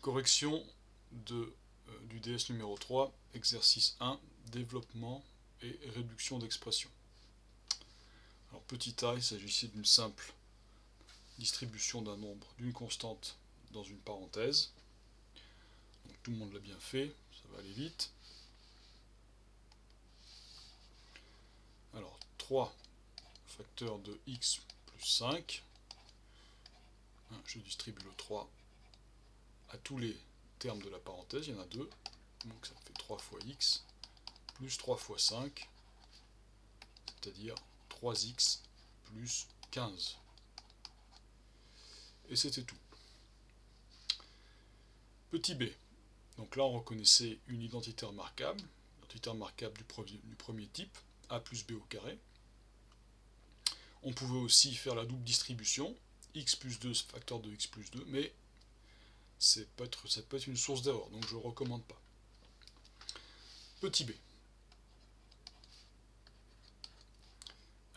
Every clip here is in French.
Correction du DS numéro 3, exercice 1, développement et réduction d'expression. Alors petit a, il s'agissait d'une simple distribution d'un nombre d'une constante dans une parenthèse. Donc tout le monde l'a bien fait, ça va aller vite. Alors 3 facteurs de x plus 5. Je distribue le 3 à tous les termes de la parenthèse, il y en a 2, donc ça fait 3 fois x plus 3 fois 5, c'est-à-dire 3x plus 15. Et c'était tout. Petit b. Donc là on reconnaissait une identité remarquable du premier type, a plus b au carré. On pouvait aussi faire la double distribution, x plus 2 facteur de x plus 2, mais ça peut être une source d'erreur, donc je ne recommande pas. Petit b.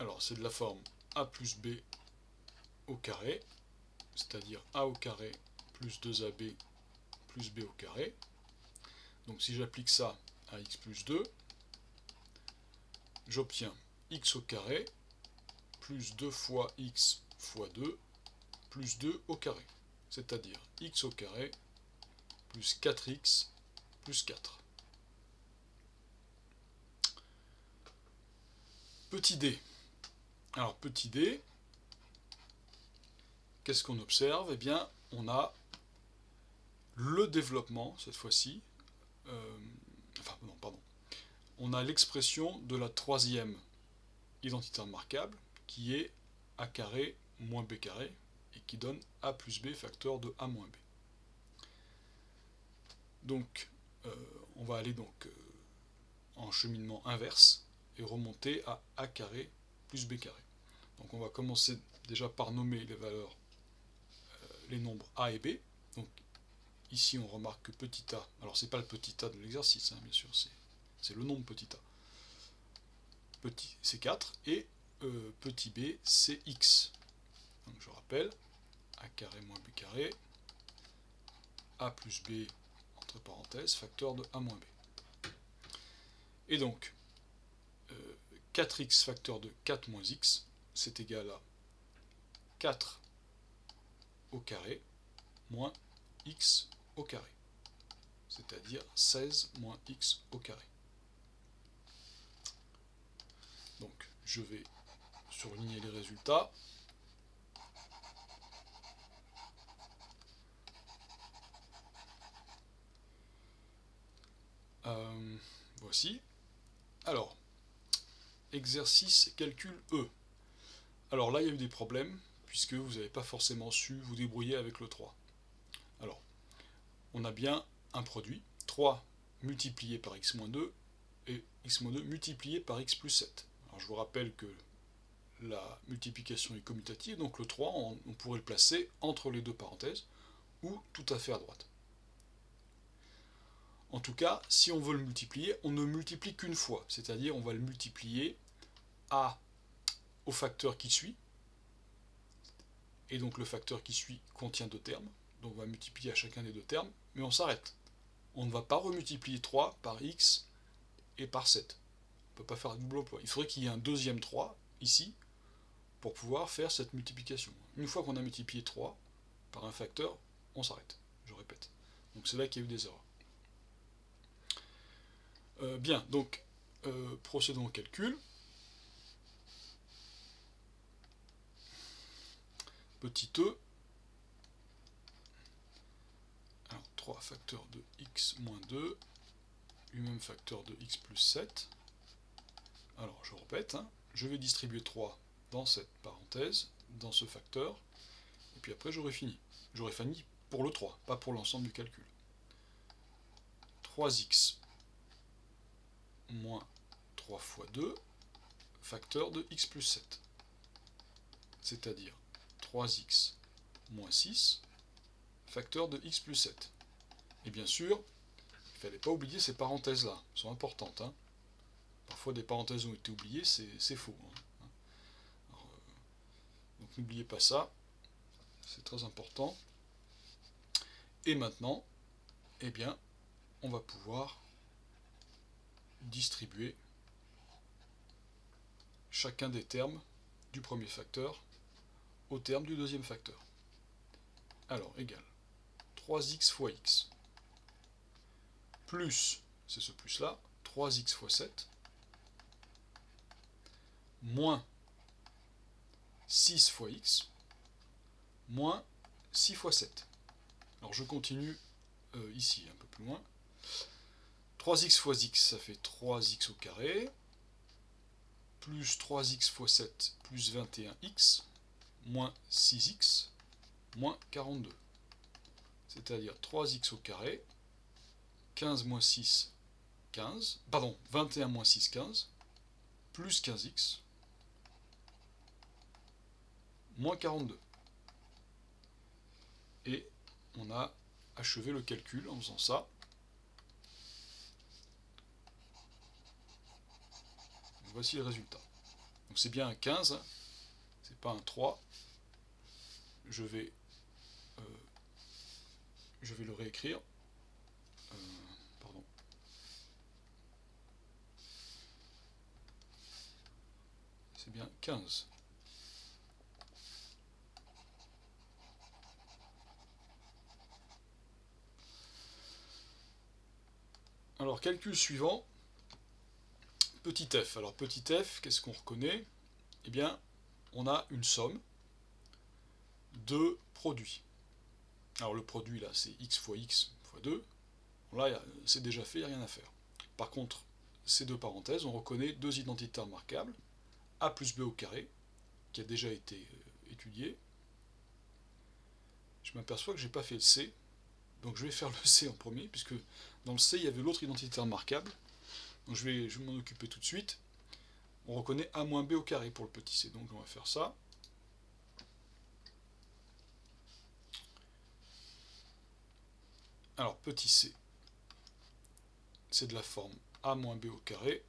Alors c'est de la forme a plus b au carré, c'est-à-dire a au carré plus 2ab plus b au carré. Donc si j'applique ça à x plus 2, j'obtiens x au carré plus 2 fois x fois 2 plus 2 au carré, c'est-à-dire x au carré plus 4x plus 4. Petit d. Alors petit d, qu'est-ce qu'on observe? Eh bien, on a le développement, cette fois-ci, on a l'expression de la troisième identité remarquable, qui est a carré moins b carré, et qui donne a plus b facteur de a moins b. Donc, on va aller en cheminement inverse, et remonter à a carré plus b carré. Donc on va commencer déjà par nommer les valeurs, les nombres a et b. Donc ici on remarque que petit a, alors c'est pas le petit a de l'exercice, bien sûr, c'est le nombre petit a. Petit c'est 4 et petit b c'est x. Donc je rappelle, a carré moins b carré, a plus b entre parenthèses, facteur de a moins b. Et donc 4x facteur de 4 moins x, c'est égal à 4 au carré moins x au carré, c'est-à-dire 16 moins x au carré. Donc je vais surligner les résultats. Voici. Alors, exercice calcul E. Alors là, il y a eu des problèmes, puisque vous n'avez pas forcément su vous débrouiller avec le 3. Alors, on a bien un produit, 3 multiplié par x-2 et x-2 multiplié par x plus 7. Alors je vous rappelle que la multiplication est commutative, donc le 3, on pourrait le placer entre les deux parenthèses, ou tout à fait à droite. En tout cas, si on veut le multiplier, on ne multiplie qu'une fois, c'est-à-dire on va le multiplier au facteur qui suit, et donc le facteur qui suit contient 2 termes, donc on va multiplier à chacun des 2 termes, mais on s'arrête. On ne va pas remultiplier 3 par x et par 7. On ne peut pas faire un double emploi. Il faudrait qu'il y ait un deuxième 3 ici pour pouvoir faire cette multiplication. Une fois qu'on a multiplié 3 par un facteur, on s'arrête. Je répète. Donc c'est là qu'il y a eu des erreurs. Bien, donc procédons au calcul. Petit e. Alors 3 facteurs de x moins 2, lui-même facteur de x plus 7. Alors je répète, je vais distribuer 3 dans cette parenthèse, dans ce facteur, et puis après j'aurai fini. J'aurai fini pour le 3, pas pour l'ensemble du calcul. 3x moins 3 fois 2, facteur de x plus 7. C'est-à-dire 3x moins 6, facteur de x plus 7. Et bien sûr, il ne fallait pas oublier ces parenthèses-là, elles sont importantes. Parfois des parenthèses ont été oubliées, c'est faux. Alors, donc n'oubliez pas ça, c'est très important. Et maintenant, eh bien, on va pouvoir distribuer chacun des termes du premier facteur au terme du deuxième facteur. Alors, égal 3x fois x plus, c'est ce plus là, 3x fois 7 moins 6 fois x moins 6 fois 7. Alors je continue ici un peu plus loin. 3x fois x, ça fait 3x au carré, plus 3x fois 7, plus 21x, moins 6x, moins 42. C'est-à-dire 3x au carré, 15 moins 6, 15, pardon, 21 moins 6, 15, plus 15x, moins 42. Et on a achevé le calcul en faisant ça. Voici le résultat. Donc c'est bien un 15, hein, c'est pas un 3. Je vais le réécrire. Pardon. C'est bien 15. Alors, calcul suivant. Petit f. Alors, petit f, qu'est-ce qu'on reconnaît? Eh bien, on a une somme de produits. Alors, le produit, là, c'est x fois 2. Là, c'est déjà fait, il n'y a rien à faire. Par contre, ces deux parenthèses, on reconnaît deux identités remarquables. A plus b au carré, qui a déjà été étudié. Je m'aperçois que je n'ai pas fait le C, donc je vais faire le C en premier, puisque dans le C, il y avait l'autre identité remarquable. Donc je vais m'en occuper tout de suite. On reconnaît A moins B au carré pour le petit c, donc on va faire ça. Alors, petit c, c'est de la forme A moins B au carré,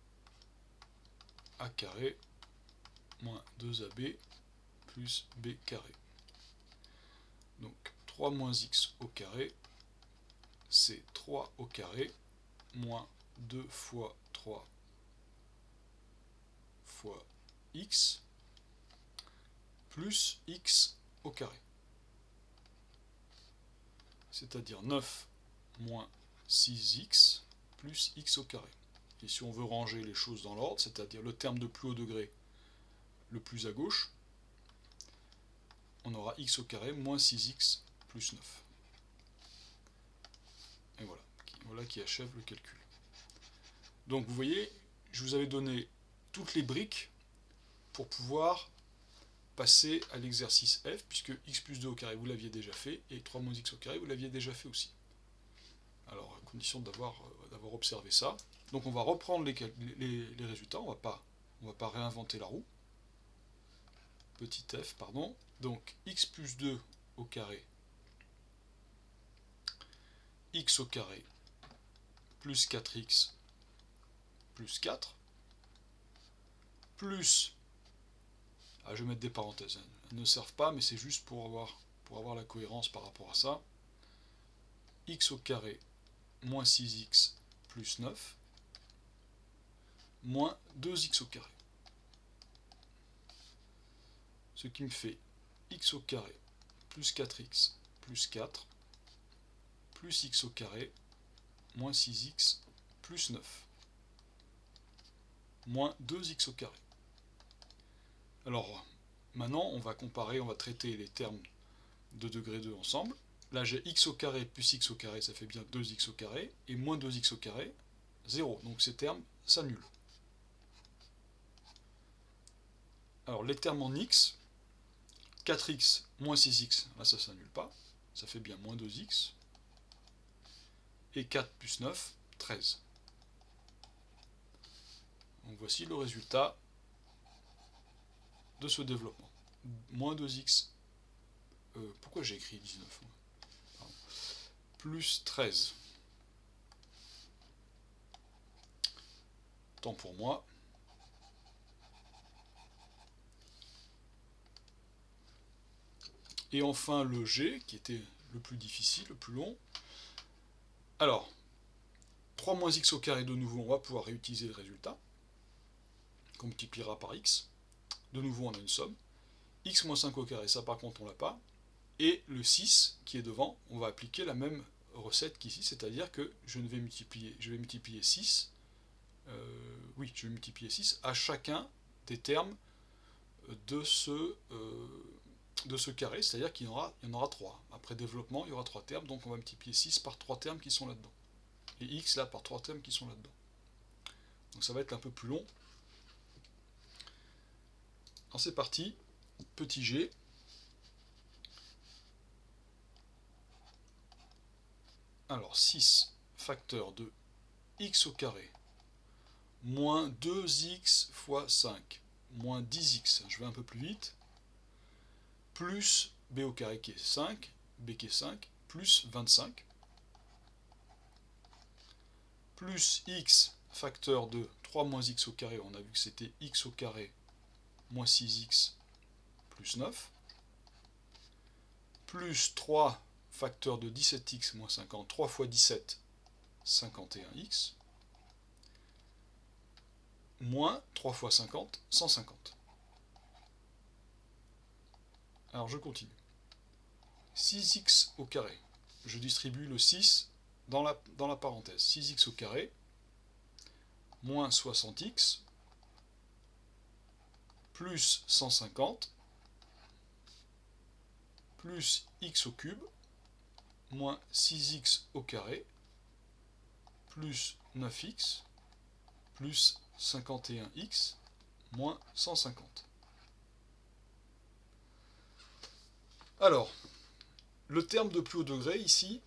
A carré, moins 2AB, plus B carré. Donc, 3 moins x au carré, c'est 3 au carré, moins 2 fois 3 fois x, plus x au carré. C'est-à-dire 9 moins 6x plus x au carré. Et si on veut ranger les choses dans l'ordre, c'est-à-dire le terme de plus haut degré le plus à gauche, on aura x au carré moins 6x plus 9. Et voilà qui achève le calcul. Donc vous voyez, je vous avais donné toutes les briques pour pouvoir passer à l'exercice F, puisque x plus 2 au carré, vous l'aviez déjà fait, et 3 moins x au carré, vous l'aviez déjà fait aussi. Alors, à condition d'avoir observé ça. Donc on va reprendre les résultats, on va pas réinventer la roue. Petit f, pardon. Donc x plus 2 au carré, x au carré, plus 4x, plus 4, plus, je vais mettre des parenthèses, elles ne servent pas, mais c'est juste pour avoir la cohérence par rapport à ça, x au carré, moins 6x, plus 9, moins 2x au carré. Ce qui me fait x au carré, plus 4x, plus 4, plus x au carré, moins 6x, plus 9, moins 2x au carré. Alors, maintenant, on va comparer, on va traiter les termes de degré 2 ensemble. Là, j'ai x au carré plus x au carré, ça fait bien 2x au carré, et moins 2x au carré, 0. Donc ces termes s'annulent. Alors, les termes en x, 4x moins 6x, là, ça ne s'annule pas, ça fait bien moins 2x, et 4 plus 9, 13. Donc voici le résultat de ce développement. Moins 2x, pourquoi j'ai écrit 19 ? Pardon. Plus 13. Tant pour moi. Et enfin le G, qui était le plus difficile, le plus long. Alors, 3 moins x au carré, de nouveau, on va pouvoir réutiliser le résultat, qu'on multipliera par x. De nouveau, on a une somme. X moins 5 au carré, ça par contre, on l'a pas. Et le 6 qui est devant, on va appliquer la même recette qu'ici, c'est-à-dire que je vais multiplier 6, je vais multiplier 6 à chacun des termes de ce carré, c'est-à-dire qu'il y en aura 3. Après développement, il y aura 3 termes, donc on va multiplier 6 par 3 termes qui sont là-dedans. Et x là par 3 termes qui sont là-dedans. Donc ça va être un peu plus long. Alors c'est parti, petit g. Alors 6 facteur de x au carré moins 2x fois 5 moins 10x, je vais un peu plus vite, plus b au carré qui est 5, b qui est 5, plus 25, plus x facteur de 3 moins x au carré, on a vu que c'était x au carré moins 6x plus 9, plus 3 facteur de 17x moins 50, 3 fois 17, 51x, moins 3 fois 50, 150. Alors je continue. 6x au carré. Je distribue le 6 dans la parenthèse. 6x au carré, moins 60x, plus 150, plus x au cube, moins 6x au carré, plus 9x, plus 51x, moins 150. Alors, le terme de plus haut degré ici,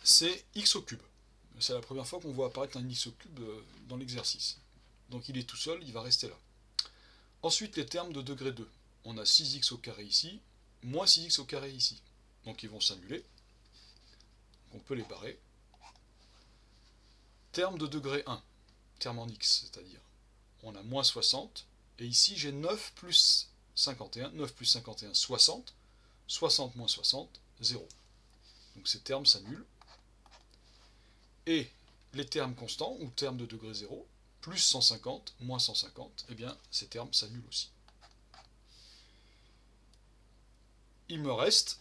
c'est x au cube. C'est la première fois qu'on voit apparaître un x au cube dans l'exercice. Donc il est tout seul, il va rester là. Ensuite, les termes de degré 2. On a 6x au carré ici, moins 6x au carré ici. Donc ils vont s'annuler. On peut les barrer. Terme de degré 1, terme en x, c'est-à-dire, on a moins 60, et ici j'ai 9 plus 51, 9 plus 51, 60, 60 moins 60, 0. Donc ces termes s'annulent. Et les termes constants, ou termes de degré 0, plus 150, moins 150, eh bien ces termes s'annulent aussi. Il me reste,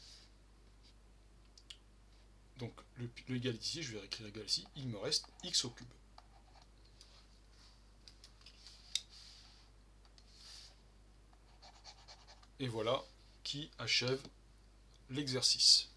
donc le égal est ici, je vais réécrire égal ici, il me reste x au cube. Et voilà qui achève l'exercice.